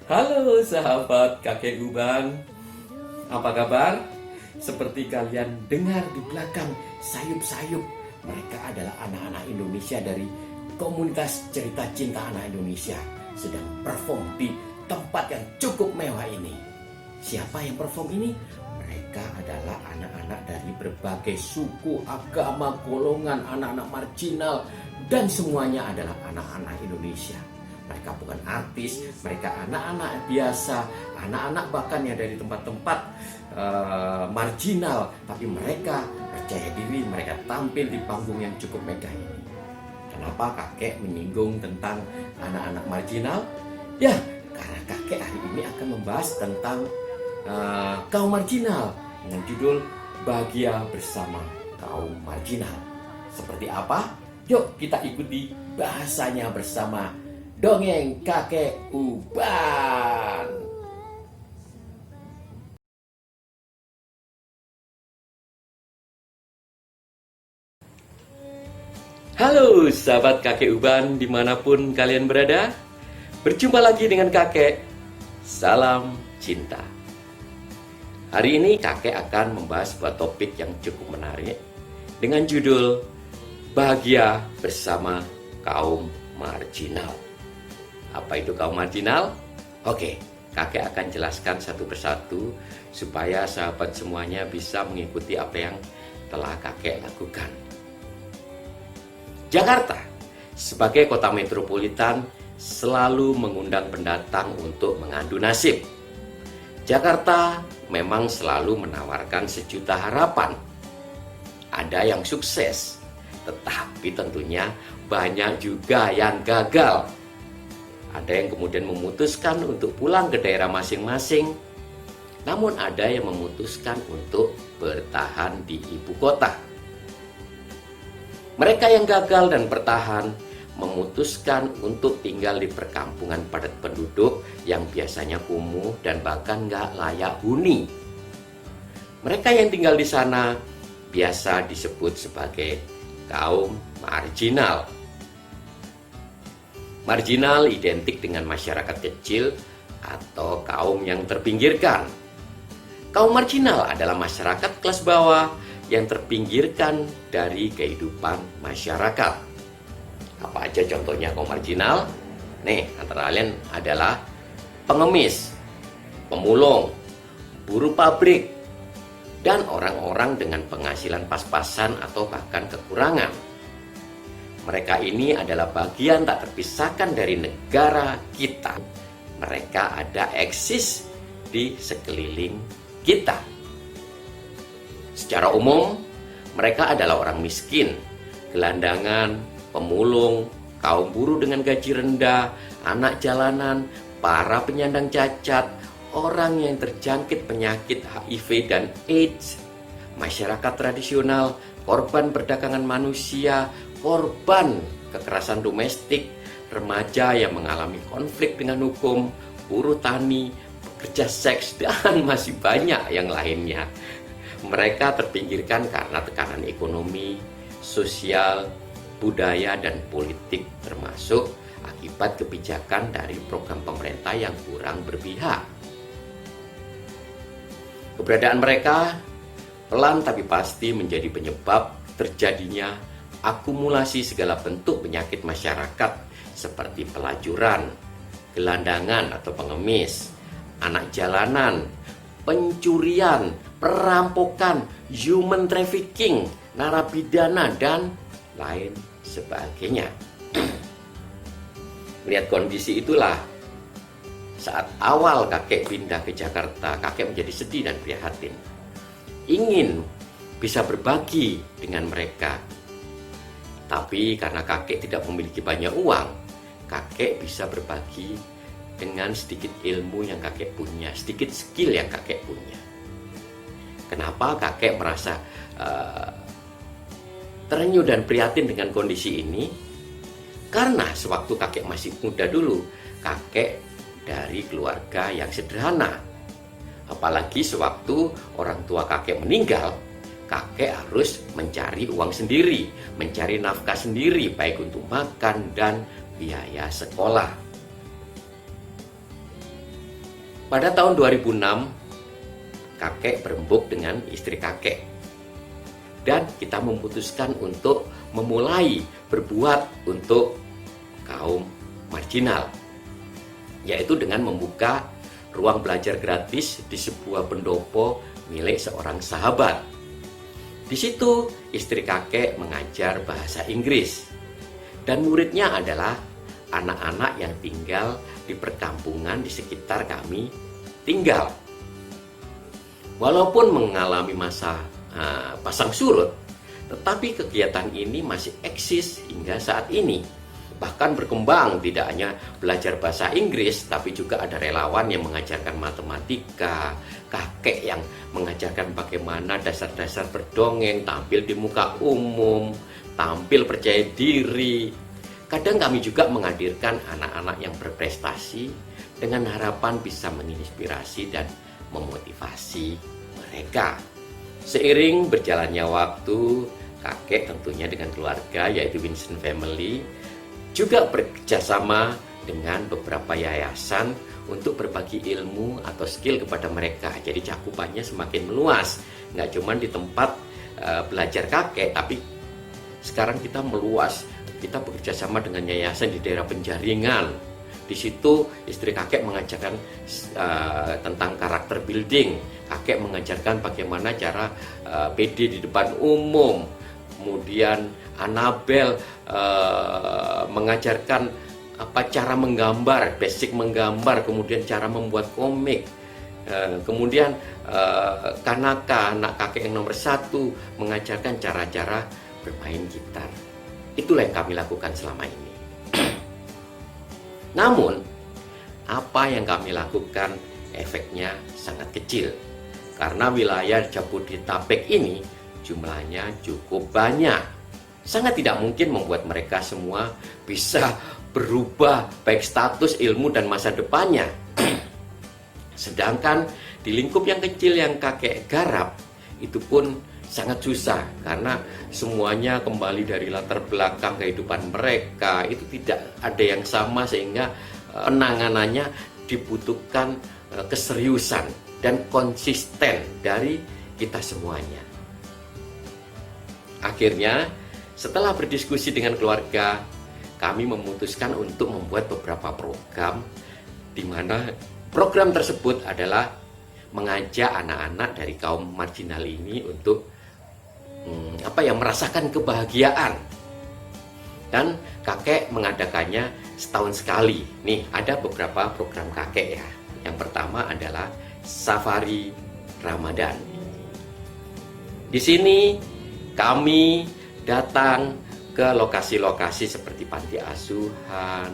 Halo sahabat kakek Uban, apa kabar? Seperti kalian dengar di belakang sayup-sayup, mereka adalah anak-anak Indonesia dari komunitas cerita cinta anak Indonesia sedang perform di tempat yang cukup mewah ini. Siapa yang perform ini? Mereka adalah anak-anak dari berbagai suku, agama, golongan, anak-anak marginal, dan semuanya adalah anak-anak Indonesia. Mereka bukan artis, mereka anak-anak biasa, anak-anak bahkan yang dari tempat-tempat marginal, tapi mereka percaya diri, mereka tampil di panggung yang cukup megah ini. Kenapa kakek menyinggung tentang anak-anak marginal? Ya, karena kakek hari ini akan membahas tentang kaum marginal dengan judul Bahagia Bersama Kaum Marginal. Seperti apa? Yuk kita ikuti bahasanya bersama Dongeng Kakek Uban. Halo sahabat kakek Uban dimanapun kalian berada. Berjumpa lagi dengan kakek. Salam cinta. Hari ini kakek akan membahas sebuah topik yang cukup menarik dengan judul Bahagia Bersama Kaum Marginal. Apa itu kaum marginal? Oke, kakek akan jelaskan satu persatu supaya sahabat semuanya bisa mengikuti apa yang telah kakek lakukan. Jakarta sebagai kota metropolitan selalu mengundang pendatang untuk mengadu nasib. Jakarta memang selalu menawarkan sejuta harapan. Ada yang sukses, tetapi tentunya banyak juga yang gagal. Ada yang kemudian memutuskan untuk pulang ke daerah masing-masing, namun ada yang memutuskan untuk bertahan di ibu kota. Mereka yang gagal dan bertahan memutuskan untuk tinggal di perkampungan padat penduduk yang biasanya kumuh dan bahkan nggak layak huni. Mereka yang tinggal di sana biasa disebut sebagai kaum marginal. Marginal identik dengan masyarakat kecil atau kaum yang terpinggirkan. Kaum marginal adalah masyarakat kelas bawah yang terpinggirkan dari kehidupan masyarakat. Apa aja contohnya kaum marginal? Nih, antara lain adalah pengemis, pemulung, buruh pabrik, dan orang-orang dengan penghasilan pas-pasan atau bahkan kekurangan. Mereka ini adalah bagian tak terpisahkan dari negara kita. Mereka ada eksis di sekeliling kita. Secara umum, mereka adalah orang miskin, gelandangan, pemulung, kaum buruh dengan gaji rendah, anak jalanan, para penyandang cacat, orang yang terjangkit penyakit HIV dan AIDS, masyarakat tradisional, korban perdagangan manusia, korban kekerasan domestik, remaja yang mengalami konflik dengan hukum, buruh tani, pekerja seks, dan masih banyak yang lainnya. Mereka terpinggirkan karena tekanan ekonomi, sosial, budaya, dan politik, termasuk akibat kebijakan dari program pemerintah yang kurang berpihak. Keberadaan mereka pelan tapi pasti menjadi penyebab terjadinya akumulasi segala bentuk penyakit masyarakat seperti pelacuran, gelandangan atau pengemis, anak jalanan, pencurian, perampokan, human trafficking, narapidana, dan lain sebagainya. Melihat kondisi itulah, saat awal kakek pindah ke Jakarta, kakek menjadi sedih dan prihatin. Ingin bisa berbagi dengan mereka. Tapi karena kakek tidak memiliki banyak uang, kakek bisa berbagi dengan sedikit ilmu yang kakek punya, sedikit skill yang kakek punya. Kenapa kakek merasa terenyuh dan prihatin dengan kondisi ini? Karena sewaktu kakek masih muda dulu, kakek dari keluarga yang sederhana. Apalagi sewaktu orang tua kakek meninggal, kakek harus mencari uang sendiri, mencari nafkah sendiri, baik untuk makan dan biaya sekolah. Pada tahun 2006, kakek berembuk dengan istri kakek. Dan kita memutuskan untuk memulai berbuat untuk kaum marginal, yaitu dengan membuka ruang belajar gratis di sebuah pendopo milik seorang sahabat. Di situ istri kakek mengajar bahasa Inggris dan muridnya adalah anak-anak yang tinggal di perkampungan di sekitar kami tinggal. Walaupun mengalami masa pasang surut, tetapi kegiatan ini masih eksis hingga saat ini. Bahkan berkembang, tidak hanya belajar bahasa Inggris, tapi juga ada relawan yang mengajarkan matematika, kakek yang mengajarkan bagaimana dasar-dasar berdongeng, tampil di muka umum, tampil percaya diri. Kadang kami juga menghadirkan anak-anak yang berprestasi dengan harapan bisa menginspirasi dan memotivasi mereka. Seiring berjalannya waktu, kakek tentunya dengan keluarga yaitu Winston Family juga bekerjasama dengan beberapa yayasan untuk berbagi ilmu atau skill kepada mereka. Jadi cakupannya semakin meluas, nggak cuma di tempat belajar kakek, tapi sekarang kita meluas. Kita bekerjasama dengan yayasan di daerah Penjaringan. Di situ istri kakek mengajarkan tentang karakter building. Kakek mengajarkan bagaimana cara PD di depan umum. Kemudian Anabel mengajarkan cara menggambar, basic menggambar, kemudian cara membuat komik. Kemudian Kanaka, anak kakek yang nomor 1, mengajarkan cara-cara bermain gitar. Itulah yang kami lakukan selama ini. Namun, apa yang kami lakukan efeknya sangat kecil. Karena wilayah Jabodetabek ini jumlahnya cukup banyak. Sangat tidak mungkin membuat mereka semua bisa berubah baik status, ilmu, dan masa depannya. Sedangkan di lingkup yang kecil yang kakek garap, itu pun sangat susah karena semuanya kembali dari latar belakang kehidupan mereka. Itu tidak ada yang sama sehingga penanganannya dibutuhkan keseriusan dan konsisten dari kita semuanya. Akhirnya setelah berdiskusi dengan keluarga, kami memutuskan untuk membuat beberapa program, di mana program tersebut adalah mengajak anak-anak dari kaum marginal ini untuk merasakan kebahagiaan. Dan kakek mengadakannya setahun sekali. Nih, ada beberapa program kakek ya. Yang pertama adalah Safari Ramadan. Di sini kami datang ke lokasi-lokasi seperti panti asuhan,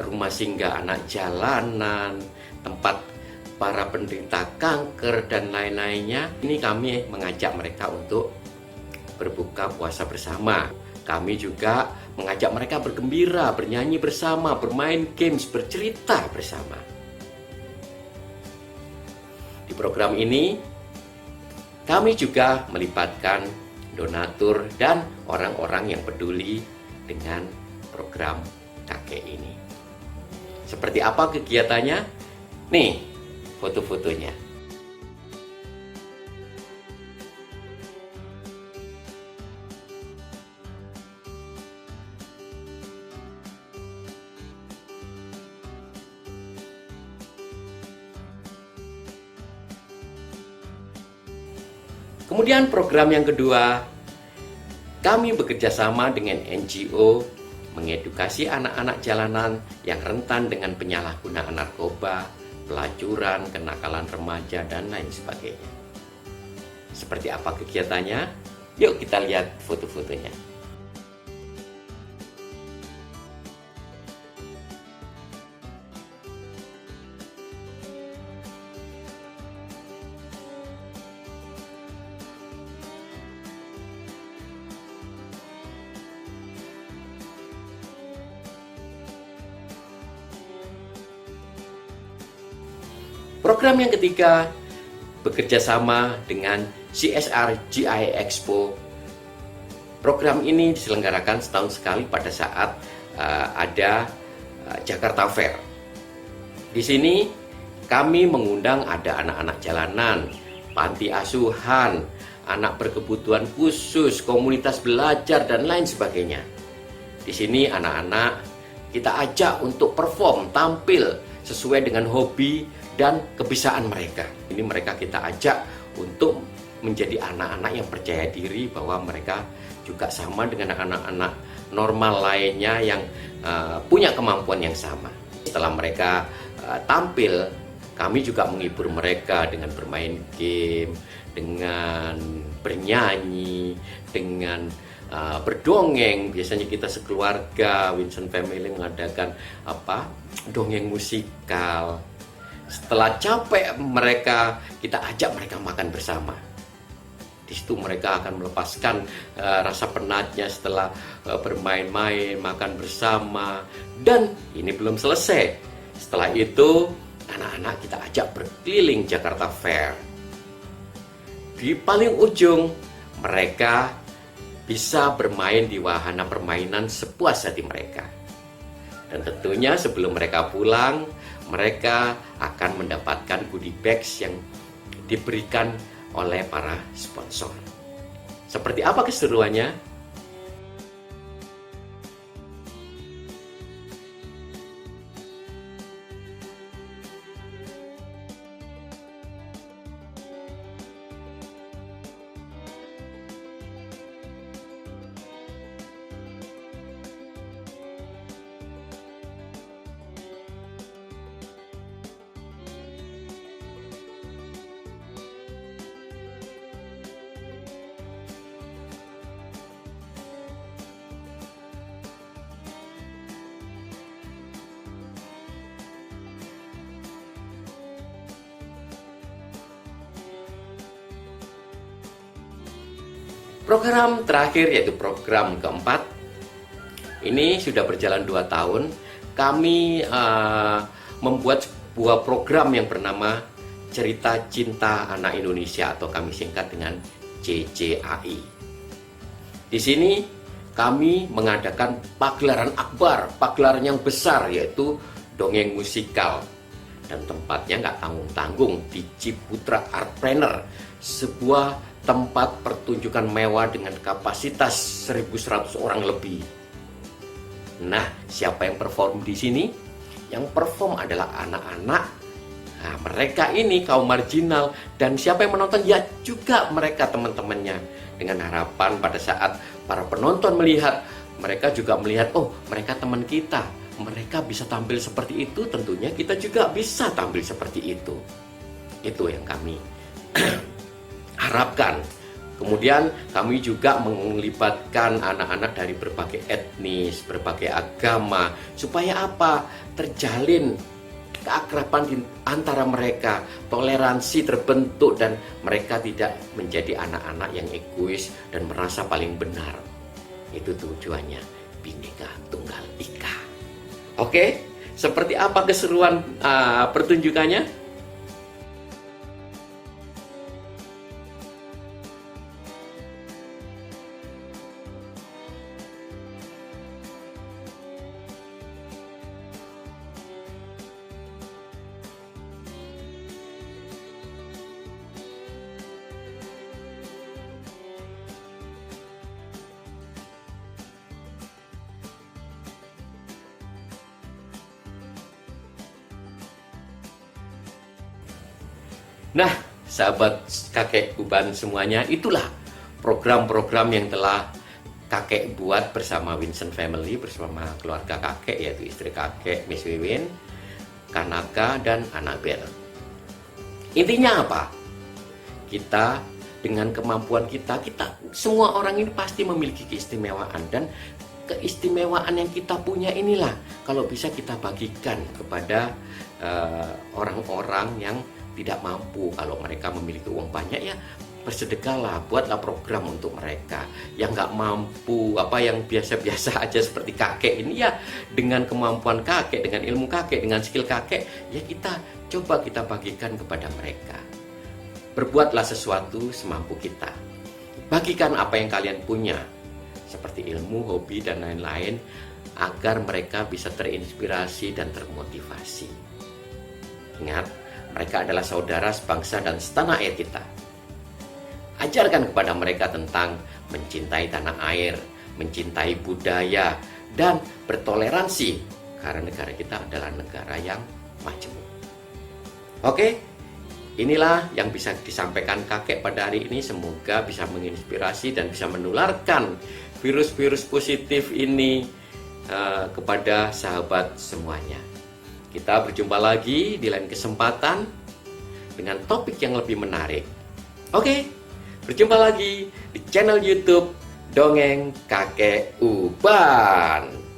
rumah singgah anak jalanan, tempat para penderita kanker dan lain-lainnya. Ini kami mengajak mereka untuk berbuka puasa bersama. Kami juga mengajak mereka bergembira, bernyanyi bersama, bermain games, bercerita bersama. Di program ini kami juga melibatkan donatur dan orang-orang yang peduli dengan program kakek ini. Seperti apa kegiatannya? Nih, foto-fotonya. Kemudian program yang kedua, kami bekerja sama dengan NGO mengedukasi anak-anak jalanan yang rentan dengan penyalahgunaan narkoba, pelacuran, kenakalan remaja, dan lain sebagainya. Seperti apa kegiatannya? Yuk kita lihat foto-fotonya. Program yang ketiga, bekerja sama dengan CSR GI Expo. Program ini diselenggarakan setahun sekali pada saat ada Jakarta Fair. Di sini Kami mengundang ada anak-anak jalanan, panti asuhan, anak berkebutuhan khusus, komunitas belajar, dan lain sebagainya. Di sini anak-anak kita ajak untuk perform, tampil sesuai dengan hobi dan kebiasaan mereka. Ini mereka kita ajak untuk menjadi anak-anak yang percaya diri bahwa mereka juga sama dengan anak-anak normal lainnya yang punya kemampuan yang sama. Setelah mereka tampil, kami juga menghibur mereka dengan bermain game, dengan bernyanyi, dengan berdongeng. Biasanya kita sekeluarga Winston Family mengadakan dongeng musikal. Setelah capek mereka, kita ajak mereka makan bersama. Di situ mereka akan melepaskan rasa penatnya setelah bermain-main, makan bersama. Dan ini belum selesai. Setelah itu anak-anak kita ajak berkeliling Jakarta Fair. Di paling ujung mereka bisa bermain di wahana permainan sepuas hati mereka. Dan tentunya sebelum mereka pulang, mereka akan mendapatkan goodie bags yang diberikan oleh para sponsor. Seperti apa keseruannya? Program terakhir yaitu program keempat, ini sudah berjalan 2 tahun. Kami membuat sebuah program yang bernama Cerita Cinta Anak Indonesia atau kami singkat dengan CCAI. Di sini kami mengadakan pagelaran akbar, pagelaran yang besar yaitu dongeng musikal. Dan tempatnya nggak tanggung-tanggung di Ciputra Artpreneur, sebuah tempat pertunjukan mewah dengan kapasitas 1.100 orang lebih. Nah, siapa yang perform di sini? Yang perform adalah anak-anak. Nah, mereka ini kaum marginal, dan siapa yang menonton? Ya juga mereka teman-temannya. Dengan harapan pada saat para penonton melihat, mereka juga melihat, oh mereka teman kita, mereka bisa tampil seperti itu, tentunya kita juga bisa tampil seperti itu. Itu yang kami harapkan. Kemudian kami juga melibatkan anak-anak dari berbagai etnis, berbagai agama, supaya apa? Terjalin keakraban di antara mereka, toleransi terbentuk, dan mereka tidak menjadi anak-anak yang egois dan merasa paling benar. Itu tujuannya Bhinneka Tunggal Ika. Oke, seperti apa keseruan pertunjukannya? Nah, sahabat kakek Uban semuanya, itulah program-program yang telah kakek buat bersama Winston Family, bersama keluarga kakek, yaitu istri kakek Miss Wiwin, Kanaka, dan Annabel. Intinya apa? Kita dengan kemampuan kita semua orang ini pasti memiliki keistimewaan, dan keistimewaan yang kita punya inilah kalau bisa kita bagikan kepada orang-orang yang tidak mampu. Kalau mereka memiliki uang banyak, ya bersedekahlah, buatlah program untuk mereka. Yang nggak mampu, yang biasa-biasa aja seperti kakek ini, ya dengan kemampuan kakek, dengan ilmu kakek, dengan skill kakek, ya kita coba kita bagikan kepada mereka. Berbuatlah sesuatu semampu kita. Bagikan apa yang kalian punya, seperti ilmu, hobi, dan lain-lain, agar mereka bisa terinspirasi dan termotivasi. Ingat, Mereka adalah saudara sebangsa dan setanah air kita. Ajarkan kepada mereka tentang mencintai tanah air, mencintai budaya, dan bertoleransi, karena negara kita adalah negara yang majemuk. Oke, inilah yang bisa disampaikan kakek pada hari ini. Semoga bisa menginspirasi dan bisa menularkan virus-virus positif ini kepada sahabat semuanya. Kita berjumpa lagi di lain kesempatan dengan topik yang lebih menarik. Oke. Berjumpa lagi di channel YouTube Dongeng Kakek Uban.